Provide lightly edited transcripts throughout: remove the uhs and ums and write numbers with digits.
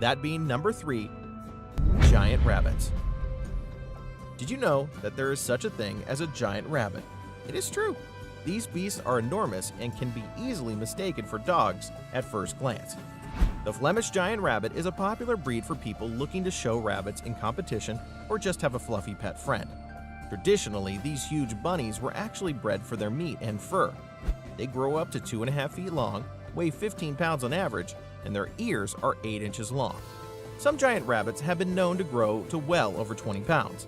That being number 3, giant rabbits. Did you know that there is such a thing as a giant rabbit? It is true. These beasts are enormous and can be easily mistaken for dogs at first glance. The Flemish giant rabbit is a popular breed for people looking to show rabbits in competition or just have a fluffy pet friend. Traditionally, these huge bunnies were actually bred for their meat and fur. They grow up to 2.5 feet long, weigh 15 pounds on average, and their ears are 8 inches long. Some giant rabbits have been known to grow to well over 20 pounds.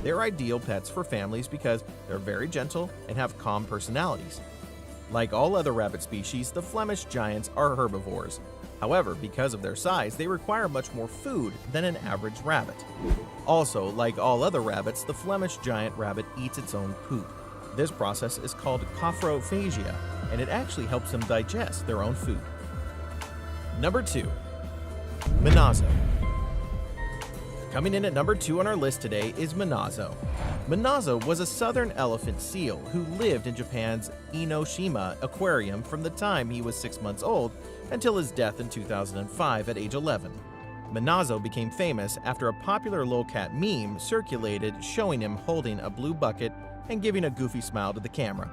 They're ideal pets for families because they're very gentle and have calm personalities. Like all other rabbit species, the Flemish giants are herbivores. However, because of their size, they require much more food than an average rabbit. Also, like all other rabbits, the Flemish giant rabbit eats its own poop. This process is called coprophagia, and it actually helps them digest their own food. Number 2. Minazo. Coming in at number 2 on our list today is Minazo. Minazo was a southern elephant seal who lived in Japan's Enoshima Aquarium from the time he was 6 months old until his death in 2005 at age 11. Minazo became famous after a popular lolcat meme circulated showing him holding a blue bucket and giving a goofy smile to the camera.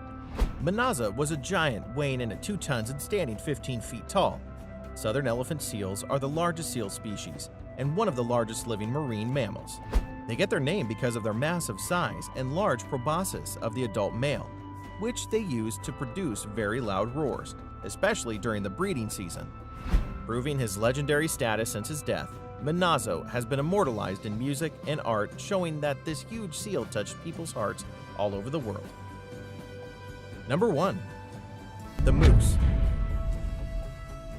Minazo was a giant weighing in at 2 tons and standing 15 feet tall. Southern elephant seals are the largest seal species and one of the largest living marine mammals. They get their name because of their massive size and large proboscis of the adult male, which they use to produce very loud roars, especially during the breeding season. Proving his legendary status since his death, Minazo has been immortalized in music and art, showing that this huge seal touched people's hearts all over the world. Number 1. The moose.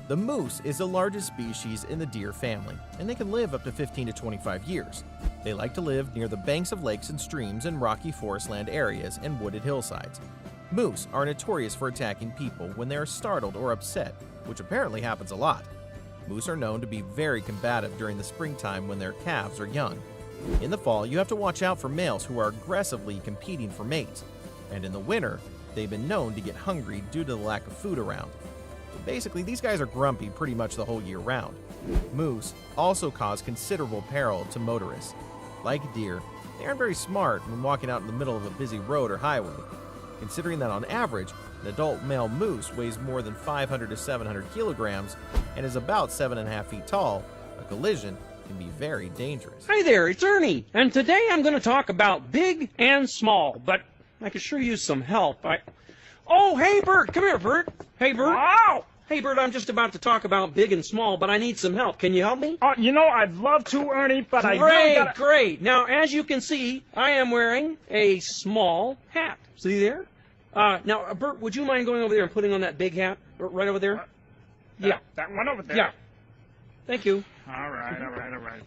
The moose is the largest species in the deer family, and they can live up to 15 to 25 years. They like to live near the banks of lakes and streams in rocky forestland areas and wooded hillsides. Moose are notorious for attacking people when they are startled or upset, which apparently happens a lot. Moose are known to be very combative during the springtime when their calves are young. In the fall, you have to watch out for males who are aggressively competing for mates. And in the winter, they've been known to get hungry due to the lack of food around. Basically, these guys are grumpy pretty much the whole year round. Moose also cause considerable peril to motorists. Like deer, they aren't very smart when walking out in the middle of a busy road or highway. Considering that on average, an adult male moose weighs more than 500 to 700 kilograms and is about 7.5 feet tall, a collision can be very dangerous. Hi there, it's Ernie, and today I'm going to talk about big and small, but I could sure use some help. Oh, hey, Bert, come here, Bert. Hey, Bert. Wow! Hey, Bert, I'm just about to talk about big and small, but I need some help. Can you help me? You know, I'd love to, Ernie, but I really gotta... Great. Now, as you can see, I am wearing a small hat. See there? Now, Bert, would you mind going over there and putting on that big hat right over there? Yeah. That one over there? Yeah. Thank you. All right.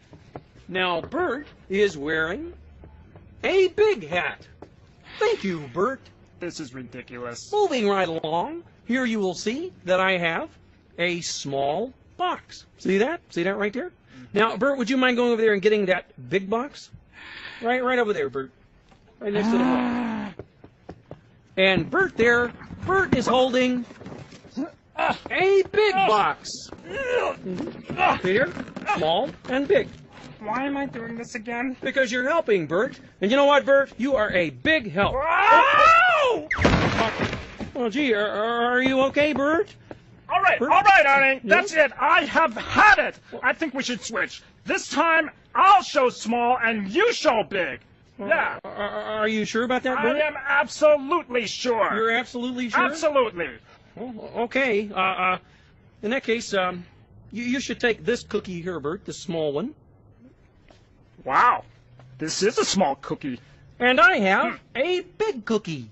Now, Bert is wearing a big hat. Thank you, Bert. This is ridiculous. Moving right along, here you will see that I have a small box. See that? See that right there? Now, Bert, would you mind going over there and getting that big box? Right over there, Bert. Right next to the wall. And Bert is holding a big box. Here, small and big. Why am I doing this again? Because you're helping, Bert. And you know what, Bert? You are a big help. Ow! Oh, gee, are you okay, Bert? All right, Ernie. That's it. I have had it. I think we should switch. This time, I'll show small and you show big. Yeah. Are you sure about that, Bert? I am absolutely sure. You're absolutely sure? Absolutely. Oh, okay. In that case, you should take this cookie here, Bert, the small one. Wow. This is a small cookie. And I have a big cookie.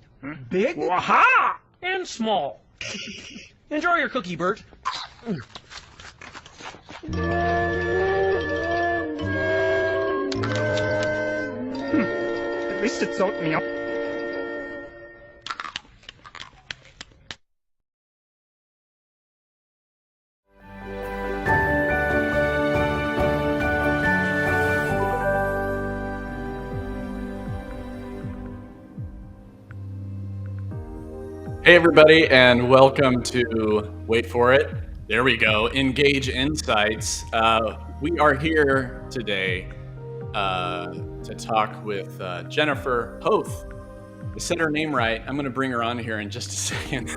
Big Waha! and small. Enjoy your cookie, Bert. At least it's oatmeal. Hey everybody, and welcome to, wait for it, There we go. Engage Insights. We are here today to talk with Jennifer Hoth. I said her name right. I'm going to bring her on here in just a second.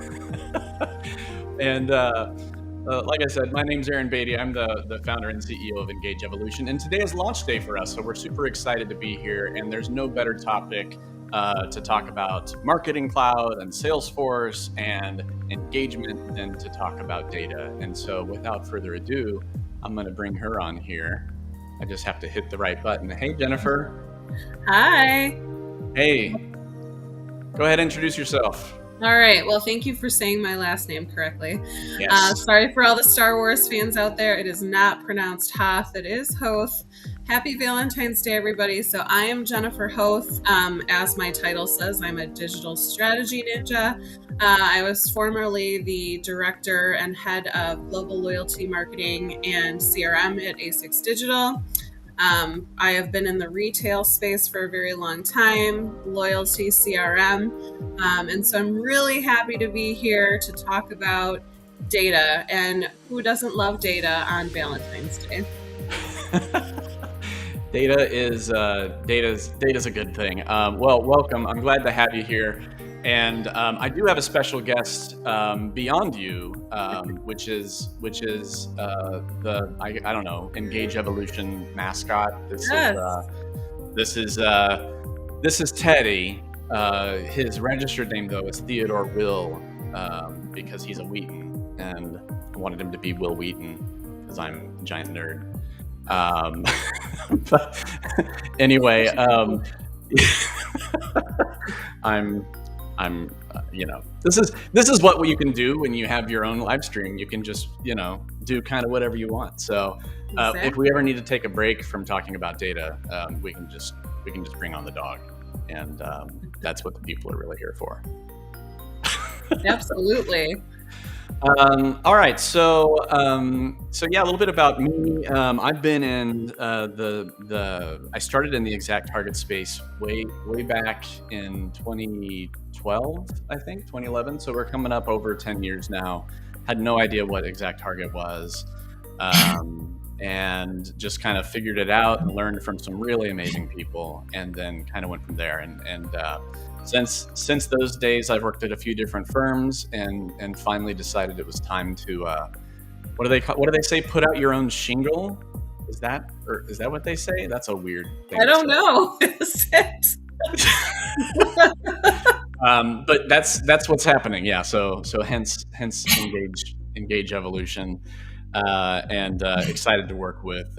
And like I said, my name's Aaron Beatty. I'm the founder and CEO of Engage Evolution. And today is launch day for us. So we're super excited to be here. And there's no better topic to talk about Marketing Cloud and Salesforce and engagement than to talk about data. And so without further ado, I'm going to bring her on here. I just have to hit the right button. Hey, Jennifer. Hi. Hey. Go ahead and introduce yourself. All right. Well, thank you for saying my last name correctly. Yes. Sorry for all the Star Wars fans out there. It is not pronounced Hoth. It is Hoth. Happy Valentine's Day, everybody. So I am Jennifer Hoth. As my title says, I'm a digital strategy ninja. I was formerly the director and head of global loyalty marketing and CRM at A6 Digital. I have been in the retail space for a very long time, loyalty, CRM, and so I'm really happy to be here to talk about data. And who doesn't love data on Valentine's Day? Data's a good thing. Well, welcome. I'm glad to have you here. And I do have a special guest beyond you, which is the I don't know, Engage Evolution mascot. This is Teddy. His registered name though is Theodore Will, because he's a Wheaton, and I wanted him to be Will Wheaton because I'm a giant nerd. But anyway, I'm this is what you can do when you have your own live stream. You can just do kind of whatever you want. So Exactly. if we ever need to take a break from talking about data, we can just bring on the dog, and that's what the people are really here for. Absolutely. All right, so yeah, a little bit about me. I've been in I started in the exact target space way back in 2012, I think 2011. So we're coming up over 10 years now. Had no idea what exact target was, and just kind of figured it out and learned from some really amazing people, and then kind of went from there. And since those days, I've worked at a few different firms, and finally decided it was time to what do they say? Put out your own shingle. Is that what they say? That's a weird thing. I don't know. Is it? But that's what's happening. Yeah. So hence engage evolution, and excited to work with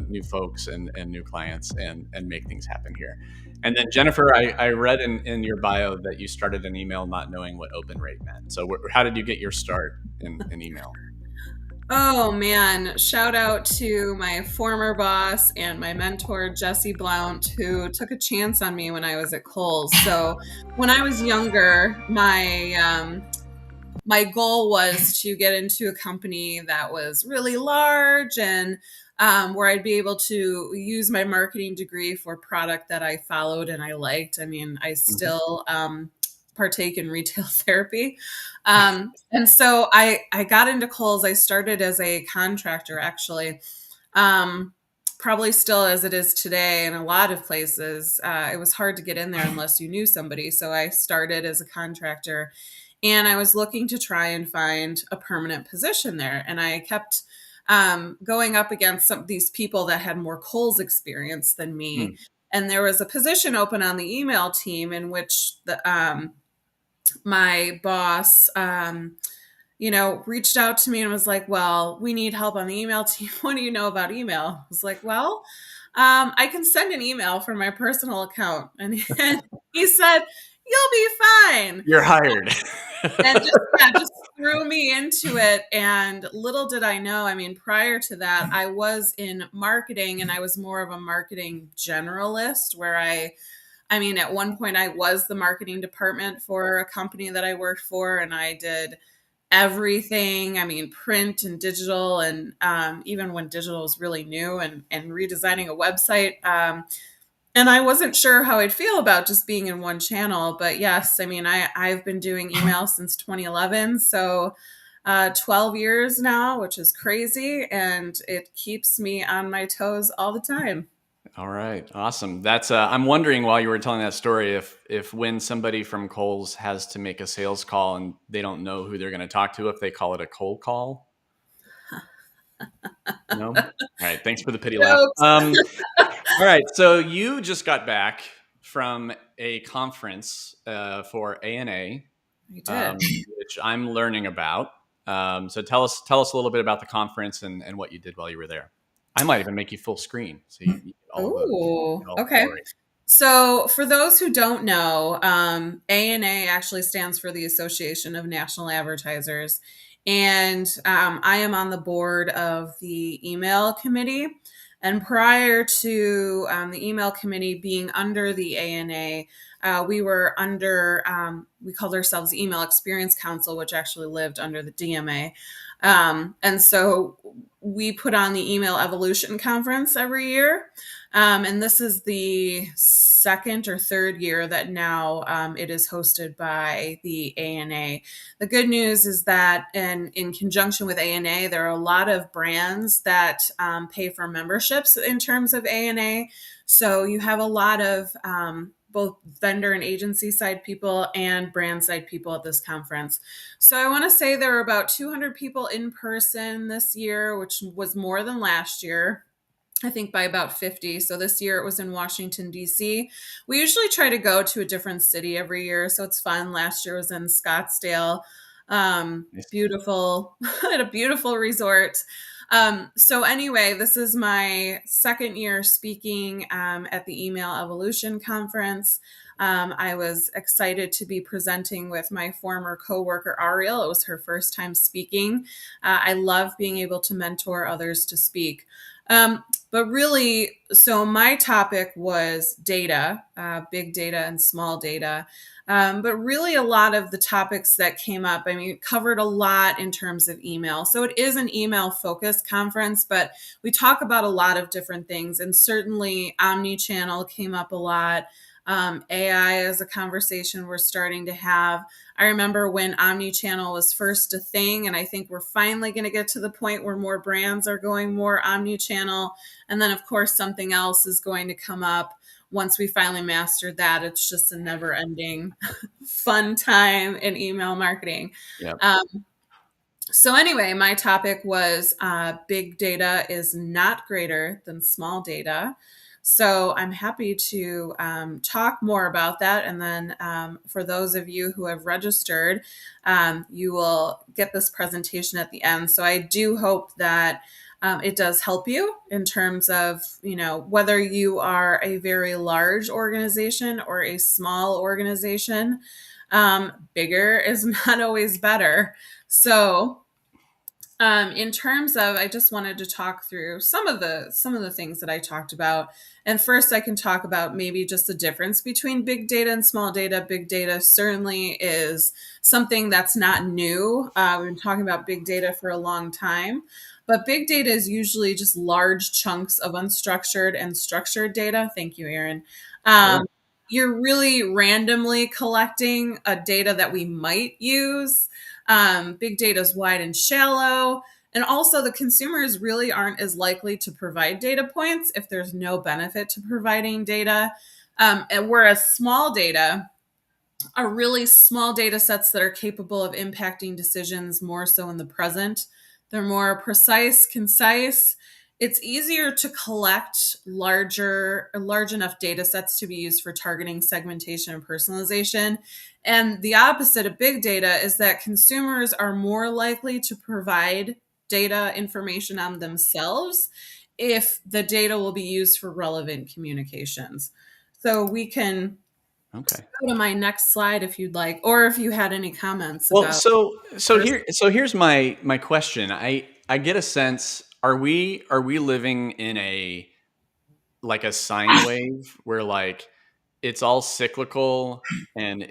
new folks and new clients and make things happen here. And then Jennifer, I read in your bio that you started an email not knowing what open rate meant. So how did you get your start in email? Oh man, shout out to my former boss and my mentor, Jesse Blount, who took a chance on me when I was at Kohl's. So when I was younger, my goal was to get into a company that was really large and where I'd be able to use my marketing degree for a product that I followed and I liked. I mean, I still partake in retail therapy. And so I got into Kohl's. I started as a contractor, actually. Probably still as it is today in a lot of places. It was hard to get in there unless you knew somebody. So I started as a contractor, and I was looking to try and find a permanent position there. And I kept going up against some of these people that had more Kohl's experience than me. And there was a position open on the email team in which my boss, reached out to me and was like, well, we need help on the email team. What do you know about email? I was like, well, I can send an email from my personal account. And he said, you'll be fine. You're hired. And just threw me into it. And little did I know, I mean, prior to that, I was in marketing, and I was more of a marketing generalist, where at one point I was the marketing department for a company that I worked for, and I did everything. I mean, print and digital, and even when digital was really new, and redesigning a website. And I wasn't sure how I'd feel about just being in one channel. But yes, I mean, I've been doing email since 2011. So 12 years now, which is crazy, and it keeps me on my toes all the time. All right, awesome. That's I'm wondering while you were telling that story if when somebody from Kohl's has to make a sales call and they don't know who they're going to talk to, if they call it a cold call. No. All right. Thanks for the pity laugh. Jokes. All right. So you just got back from a conference for ANA, I did. which I'm learning about. So tell us a little bit about the conference and what you did while you were there. I might even make you full screen so you get all Ooh, the okay. glory. So, for those who don't know, ANA actually stands for the Association of National Advertisers. And I am on the board of the email committee. And prior to the email committee being under the ANA, we were under, we called ourselves Email Experience Council, which actually lived under the DMA. And so we put on the Email Evolution Conference every year. And this is the second or third year that now it is hosted by the ANA. The good news is that in conjunction with ANA, there are a lot of brands that pay for memberships in terms of ANA. So you have a lot of both vendor and agency side people and brand side people at this conference. So I want to say there were about 200 people in person this year, which was more than last year. I think by about 50. So this year it was in Washington, D.C. We usually try to go to a different city every year. So it's fun. Last year was in Scottsdale. Beautiful, at a beautiful resort. So anyway, this is my second year speaking at the Email Evolution Conference. I was excited to be presenting with my former coworker, Ariel. It was her first time speaking. I love being able to mentor others to speak. But really, so my topic was data, big data and small data. But really, a lot of the topics that came up, I mean, it covered a lot in terms of email. So it is an email focused conference, but we talk about a lot of different things. And certainly, omni-channel came up a lot. AI is a conversation we're starting to have. I remember when omni-channel was first a thing, and I think we're finally going to get to the point where more brands are going more omni-channel. And then, of course, something else is going to come up once we finally mastered that. It's just a never-ending fun time in email marketing. Yep. So anyway, my topic was big data is not greater than small data. So I'm happy to talk more about that. And then for those of you who have registered, you will get this presentation at the end. So I do hope that it does help you in terms of, whether you are a very large organization or a small organization. Bigger is not always better. So in terms of, I just wanted to talk through some of the things that I talked about. And first, I can talk about maybe just the difference between big data and small data. Big data certainly is something that's not new. We've been talking about big data for a long time, but big data is usually just large chunks of unstructured and structured data. Thank you, Aaron. You're really randomly collecting a data that we might use. Big data is wide and shallow. And also the consumers really aren't as likely to provide data points if there's no benefit to providing data. And whereas small data are really small data sets that are capable of impacting decisions more so in the present. They're more precise, concise. It's easier to collect large enough data sets to be used for targeting, segmentation, and personalization. And the opposite of big data is that consumers are more likely to provide data information on themselves if the data will be used for relevant communications. So we can go to my next slide if you'd like, or if you had any comments Well, about. here's my question. I get a sense, are we living in a sine wave where like it's all cyclical and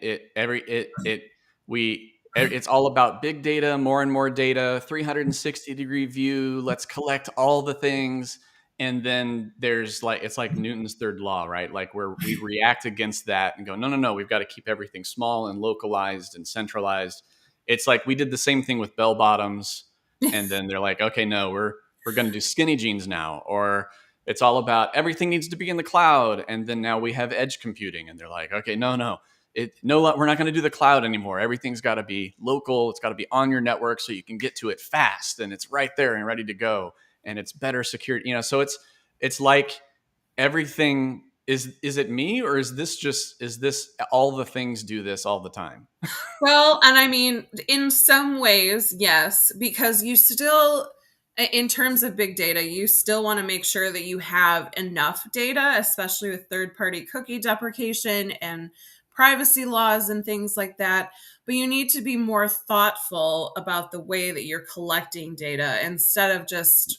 it's all about big data, more and more data, 360-degree view, let's collect all the things. And then there's it's like Newton's third law, right? Like where we react against that and go, no, we've got to keep everything small and localized and centralized. It's like we did the same thing with bell bottoms, and then they're like, okay, no, we're going to do skinny jeans now, or it's all about everything needs to be in the cloud, and then now we have edge computing, and they're like, okay, no, we're not going to do the cloud anymore. Everything's got to be local. It's got to be on your network so you can get to it fast, and it's right there and ready to go, and it's better secured. So it's like everything is it me, or is this all the things do this all the time? Well, and I mean, in some ways, yes, because you still, in terms of big data, you still want to make sure that you have enough data, especially with third-party cookie deprecation and privacy laws and things like that. But you need to be more thoughtful about the way that you're collecting data instead of just,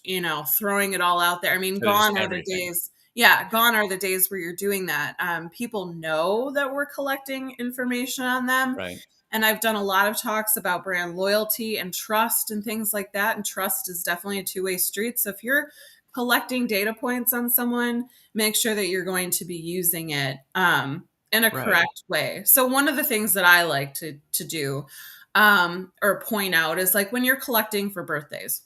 throwing it all out there. I mean, That is gone are the everything. days. Yeah, gone are the days where you're doing that. People know that we're collecting information on them. Right. And I've done a lot of talks about brand loyalty and trust and things like that. And trust is definitely a two-way street. So if you're collecting data points on someone, make sure that you're going to be using it in a Right. correct way. So one of the things that I like to do or point out is like when you're collecting for birthdays,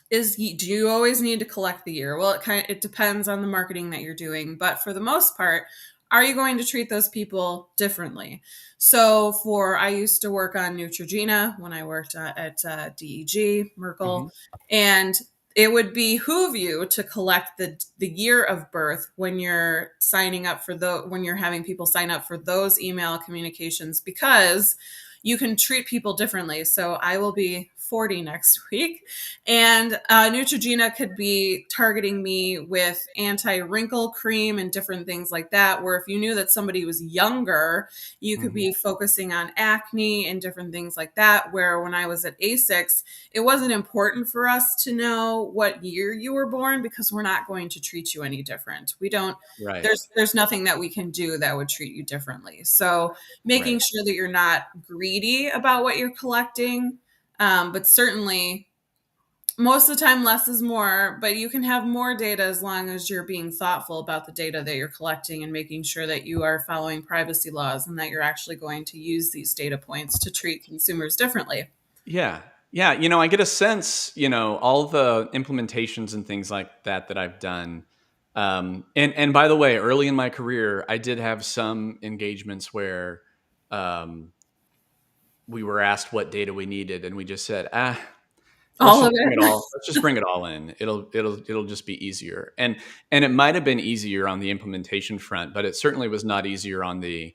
do you always need to collect the year? Well, it depends on the marketing that you're doing, but for the most part, are you going to treat those people differently? So I used to work on Neutrogena when I worked at DEG, Merkel, and it would behoove you to collect the year of birth when you're signing up when you're having people sign up for those email communications, because you can treat people differently. So I will be 40 next week, and Neutrogena could be targeting me with anti-wrinkle cream and different things like that, where if you knew that somebody was younger, you could be focusing on acne and different things like that, where when I was at ASICS, it wasn't important for us to know what year you were born because we're not going to treat you any different. We don't Right. there's nothing that we can do that would treat you differently. So making Right. sure that you're not greedy about what you're collecting, but certainly most of the time less is more, but you can have more data as long as you're being thoughtful about the data that you're collecting and making sure that you are following privacy laws and that you're actually going to use these data points to treat consumers differently. Yeah. Yeah. I get a sense, all the implementations and things like that I've done. And by the way, early in my career, I did have some engagements where we were asked what data we needed, and we just said, All of it. let's just bring it all in. It'll just be easier. And it might have been easier on the implementation front, but it certainly was not easier on the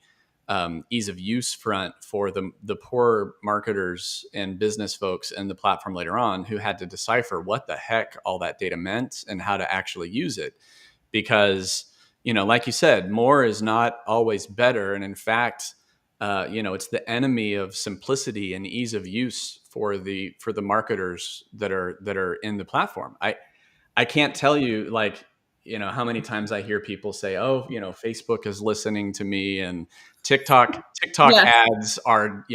ease of use front for the poor marketers and business folks and the platform later on who had to decipher what the heck all that data meant and how to actually use it. Because, like you said, more is not always better. And in fact, it's the enemy of simplicity and ease of use for the marketers that are in the platform. I can't tell you how many times I hear people say, oh, Facebook is listening to me, and TikTok Yes. ads are,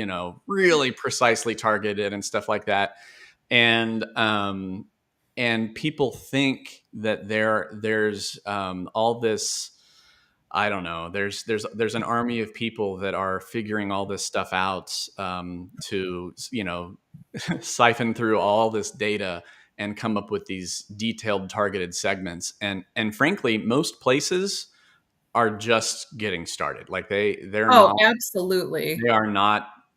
really precisely targeted and stuff like that. And people think that there's all this, I don't know, there's an army of people that are figuring all this stuff out to siphon through all this data and come up with these detailed targeted segments. And frankly, most places are just getting started. Like they're Oh, not absolutely.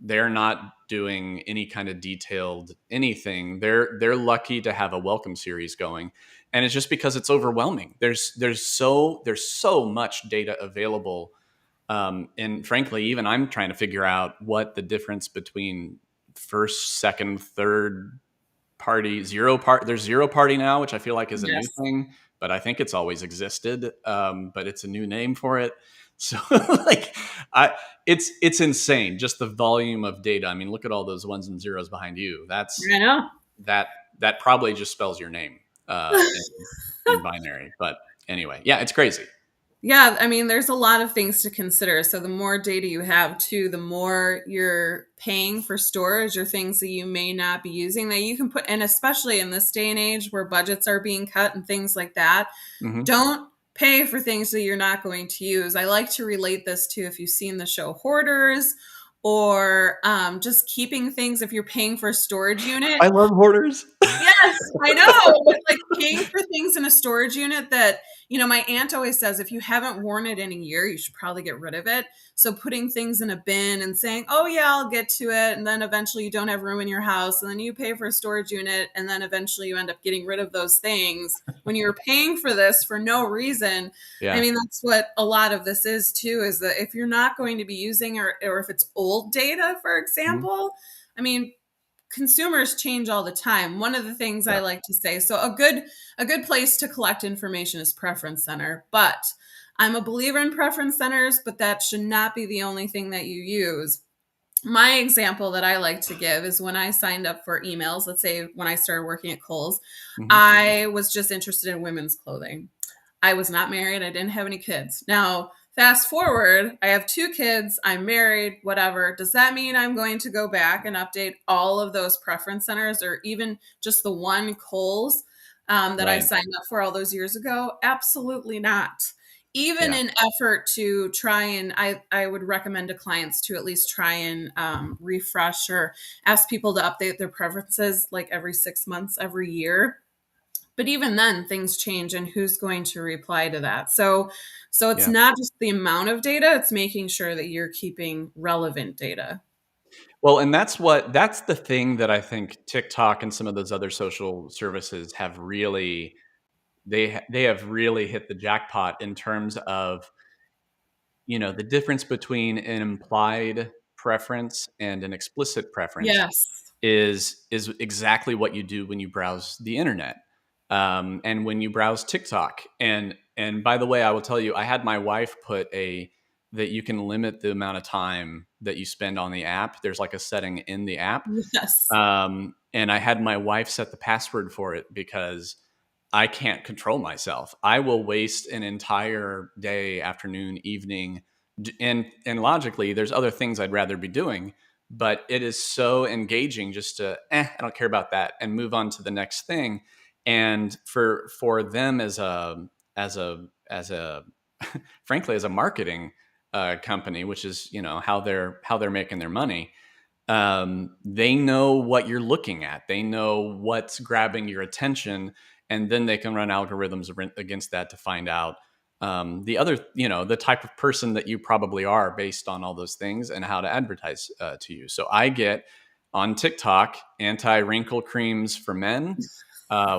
they're not doing any kind of detailed anything. They're lucky to have a welcome series going, and it's just because it's overwhelming. There's so much data available, and frankly, even I'm trying to figure out what the difference between first, second, third party, there's zero party now, which I feel like is a new Yes. thing, but I think it's always existed. But it's a new name for it. So it's insane. Just the volume of data. I mean, look at all those ones and zeros behind you. I know. That probably just spells your name in binary. But anyway, yeah, it's crazy. Yeah, I mean, there's a lot of things to consider. So the more data you have, too, the more you're paying for storage or things that you may not be using that you can put, and especially in this day and age where budgets are being cut and things like that, don't pay for things that you're not going to use. I like to relate this to if you've seen the show Hoarders, or just keeping things if you're paying for a storage unit. I love hoarders. Yes, I know. But like paying for things in a storage unit that, my aunt always says if you haven't worn it in a year, you should probably get rid of it. So putting things in a bin and saying, oh, yeah, I'll get to it. And then eventually you don't have room in your house. And then you pay for a storage unit. And then eventually you end up getting rid of those things when you're paying for this for no reason. Yeah. I mean, that's what a lot of this is, too, is that if you're not going to be using or if it's old data, for example, I mean, consumers change all the time. One of the things I like to say, so a good place to collect information is Preference Center, but I'm a believer in preference centers, but that should not be the only thing that you use. My example that I like to give is when I signed up for emails, let's say when I started working at Kohl's, I was just interested in women's clothing. I was not married. I didn't have any kids. Now, fast forward, I have 2 kids. I'm married, whatever. Does that mean I'm going to go back and update all of those preference centers or even just the one Kohl's that I signed up for all those years ago? Absolutely not. Even in effort to try and I would recommend to clients to at least try and refresh or ask people to update their preferences like every 6 months, every year. But even then things change and who's going to reply to that. So it's not just the amount of data, it's making sure that you're keeping relevant data. Well, and that's the thing that I think TikTok and some of those other social services have really they have really hit the jackpot in terms of the difference between an implied preference and an explicit preference Yes. is exactly what you do when you browse the internet, and when you browse TikTok. And by the way, I will tell you, I had my wife put that you can limit the amount of time that you spend on the app. There's like a setting in the app, Yes. and I had my wife set the password for it because I can't control myself. I will waste an entire day, afternoon, evening, and logically, there's other things I'd rather be doing, but it is so engaging just to, I don't care about that, and move on to the next thing. And for them as a frankly, as a marketing company, which is how they're making their money. They know what you're looking at. They know what's grabbing your attention, and then they can run algorithms against that to find out the other, the type of person that you probably are based on all those things and how to advertise to you. So I get on TikTok anti-wrinkle creams for men,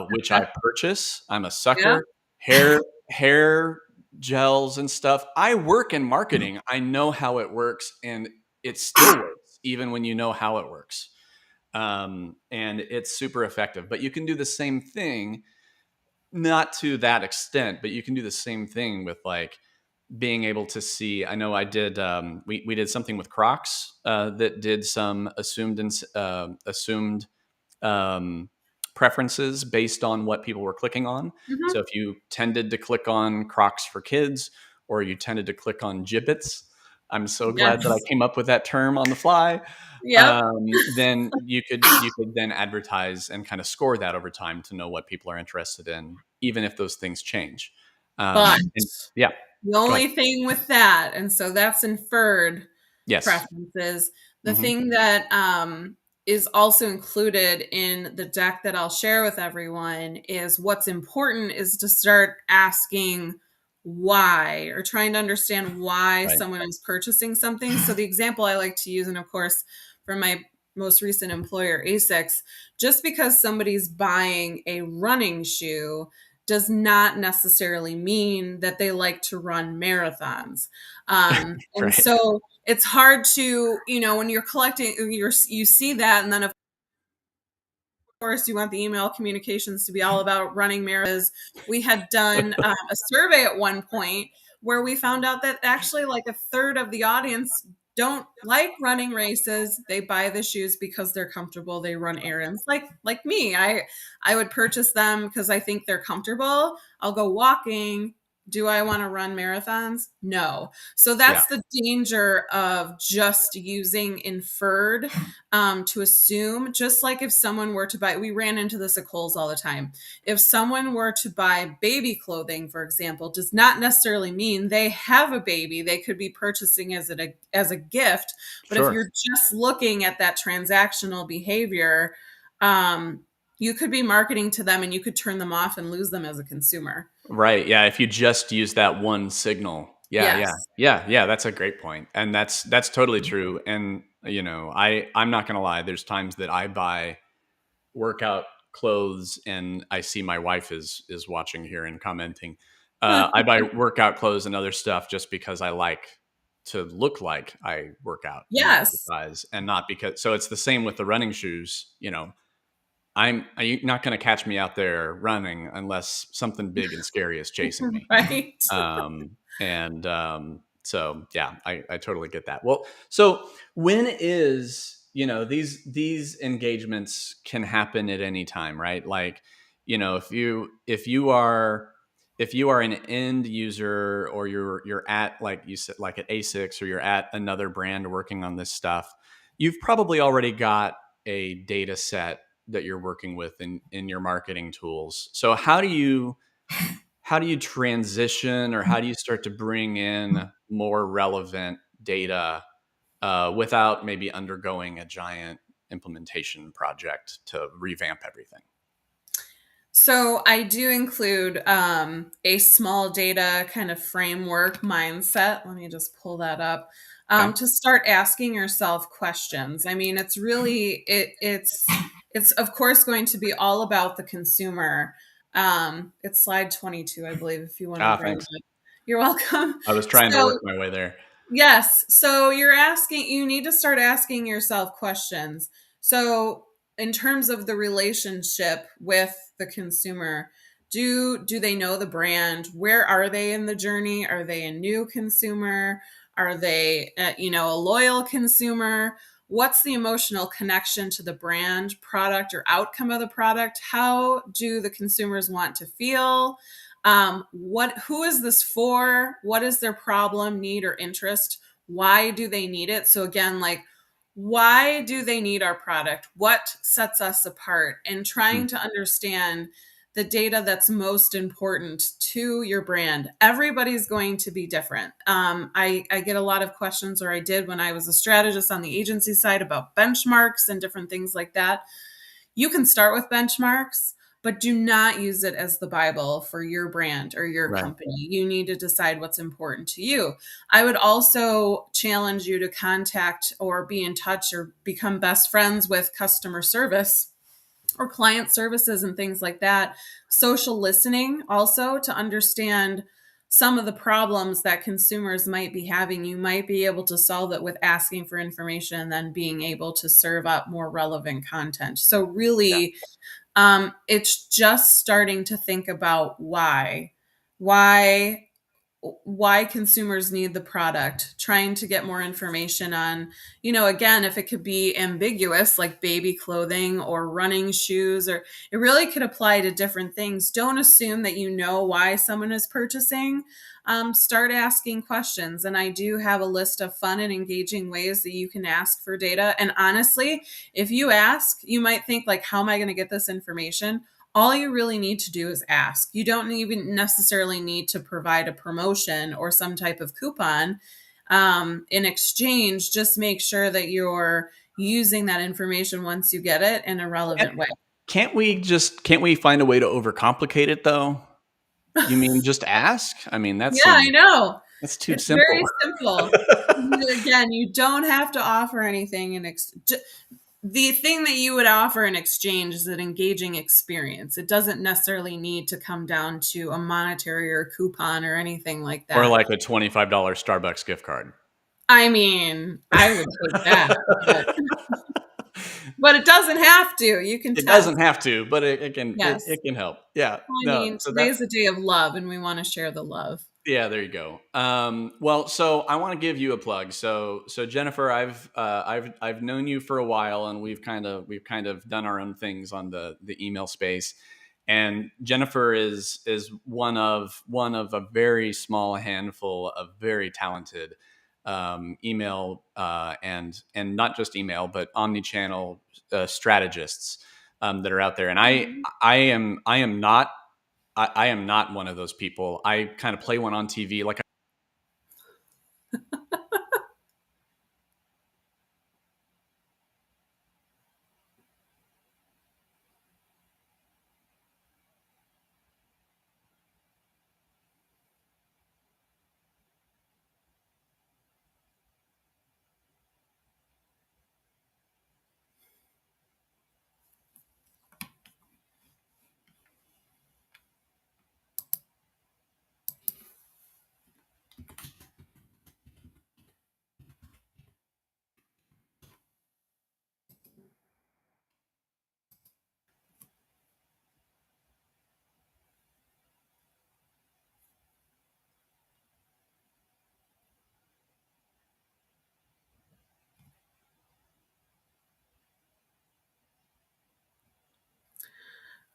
which I purchase. I'm a sucker. Hair gels and stuff. I work in marketing. I know how it works, and it still works even when you know how it works. And it's super effective. But you can do the same thing, not to that extent, but you can do the same thing with like being able to see. I know I did. We did something with Crocs that did some assumed preferences based on what people were clicking on. So if you tended to click on Crocs for kids, or you tended to click on gibbets, I'm so glad that I came up with that term on the fly. Yep. Then you could then advertise and kind of score that over time to know what people are interested in, even if those things change. But the only thing with that, and so that's inferred preferences. The thing that is also included in the deck that I'll share with everyone is what's important is to start asking why, or trying to understand why someone is purchasing something. So the example I like to use, and of course from my most recent employer, ASICS, just because somebody's buying a running shoe does not necessarily mean that they like to run marathons. And so it's hard to, when you're collecting, you see that, and then of course you want the email communications to be all about running marathons. We had done a survey at one point where we found out that actually like a third of the audience don't like running races. They buy the shoes because they're comfortable. They run errands like me. I would purchase them because I think they're comfortable. I'll go walking, Do I want to run marathons? No. So Yeah. that's the danger of just using inferred to assume, just like if someone were to buy, we ran into this at Kohl's all the time. If someone were to buy baby clothing, for example, does not necessarily mean they have a baby. They could be purchasing as a gift. But if Sure. you're just looking at that transactional behavior, you could be marketing to them and you could turn them off and lose them as a consumer. Right. Yeah. If you just use that one signal. Yeah. Yeah. Yes. Yeah. Yeah. That's a great point. And that's totally true. And I'm not gonna lie, there's times that I buy workout clothes and I see my wife is watching here and commenting. I buy workout clothes and other stuff just because I like to look like I work out and Yes. exercise, and not because. So it's the same with the running shoes. I'm not going to catch me out there running unless something big and scary is chasing me. Right. So yeah, I totally get that. Well, so when is, these engagements can happen at any time, right? Like, if you are an end user, or you're at, like you said, like at ASICS, or you're at another brand working on this stuff, you've probably already got a data set that you're working with in your marketing tools. So how do you transition, or how do you start to bring in more relevant data without maybe undergoing a giant implementation project to revamp everything? So I do include a small data kind of framework mindset. Let me just pull that up. Okay. To start asking yourself questions. I mean, it's really it's of course going to be all about the consumer. It's slide 22, I believe, if you want to bring it Thanks. up. You're welcome. I was trying to So work my way there. yes. So you need to start asking yourself questions. So in terms of the relationship with the consumer, do they know the brand? Where are they in the journey? Are they a new consumer? Are they, a loyal consumer? What's the emotional connection to the brand, product, or outcome of the product? How do the consumers want to feel? Who is this for? What is their problem, need, or interest? Why do they need it? So again, like, why do they need our product? What sets us apart? And Hmm. trying to understand the data that's most important to your brand. Everybody's going to be different. I get a lot of questions, or I did when I was a strategist on the agency side, about benchmarks and different things like that. You can start with benchmarks, but do not use it as the Bible for your brand or your Right. company. You need to decide what's important to you. I would also challenge you to contact or be in touch or become best friends with customer service or client services and things like that. Social listening also, to understand some of the problems that consumers might be having. You might be able to solve it with asking for information and then being able to serve up more relevant content. So really, it's just starting to think about why why consumers need the product, trying to get more information on, again, if it could be ambiguous, like baby clothing or running shoes, or it really could apply to different things. Don't assume that you know why someone is purchasing. Start asking questions. And I do have a list of fun and engaging ways that you can ask for data. And honestly, if you ask, you might think, like, how am I going to get this information? All you really need to do is ask. You don't even necessarily need to provide a promotion or some type of coupon in exchange. Just make sure that you're using that information once you get it in a relevant way. Can't we find a way to overcomplicate it, though? You mean just ask? I mean, Yeah, I know. that's too It's simple. very simple. Again, you don't have to offer anything the thing that you would offer in exchange is an engaging experience. It doesn't necessarily need to come down to a monetary or coupon or anything like Or that. like a $25 Starbucks gift card. I mean, I would take that, but it doesn't have to. You can It test. doesn't have to, but it can Yes. it can help. Yeah. I No. mean, So that today's a day of love, and we want to share the love. there you go. Well, so I want to give you a plug. So Jennifer, I've known you for a while, and we've kind of done our own things on the email space. And Jennifer is one of a very small handful of very talented email and not just email, but omni-channel strategists that are out there. And I am not one of those people. I kind of play one on TV, like.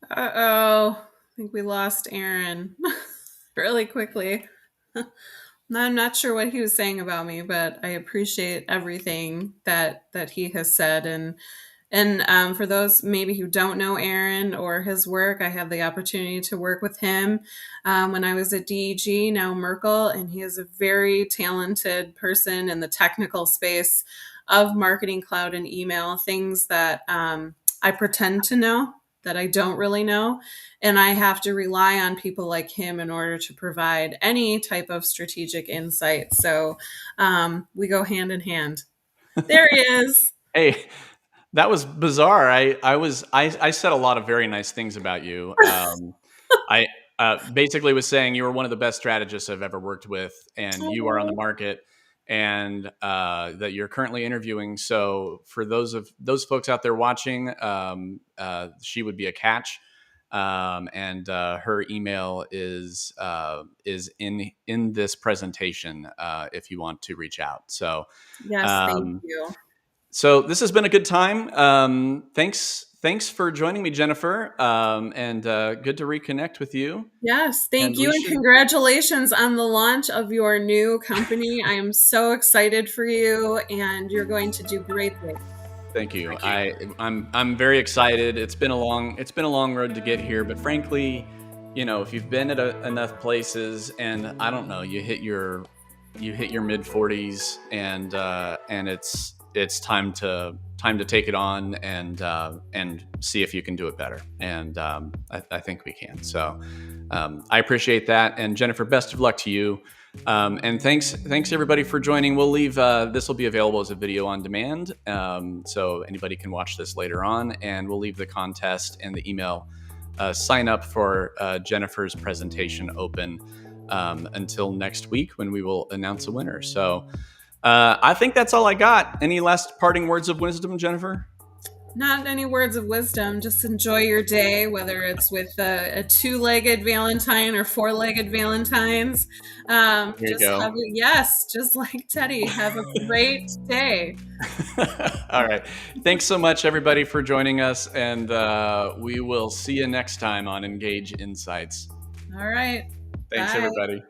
Uh-oh. I think we lost Aaron really quickly. I'm not sure what he was saying about me, but I appreciate everything that he has said. And for those maybe who don't know Aaron or his work, I had the opportunity to work with him when I was at DEG, now Merkle, and he is a very talented person in the technical space of marketing cloud and email, things that I pretend to know that I don't really know. And I have to rely on people like him in order to provide any type of strategic insight. So we go hand in hand. There he is. Hey, that was bizarre. I said a lot of very nice things about you. I basically was saying you were one of the best strategists I've ever worked with, and you are on the market, and that you're currently interviewing. So for those folks out there watching, she would be a catch. And her email is in this presentation if you want to reach out. So Yes, thank you. So this has been a good time. Thanks for joining me, Jennifer, and good to reconnect with you. Yes, thank you, and congratulations on the launch of your new company. I am so excited for you, and you're going to do great things. Thank you. I'm very excited. It's been a long road to get here, but frankly, if you've been at enough places, and I don't know, you hit your mid 40s, and it's time to take it on and see if you can do it better. And I think we can. So I appreciate that. And Jennifer, best of luck to you. And thanks everybody for joining. We'll leave, this will be available as a video on demand. So anybody can watch this later on, and we'll leave the contest and the email sign up for Jennifer's presentation open until next week, when we will announce a winner. So I think that's all I got. Any last parting words of wisdom, Jennifer? Not any words of wisdom. Just enjoy your day, whether it's with a two-legged Valentine or four-legged Valentines. There you go. Just like Teddy, have a great day. All right. Thanks so much, everybody, for joining us. And we will see you next time on Engage Insights. All right. Thanks, Bye. everybody.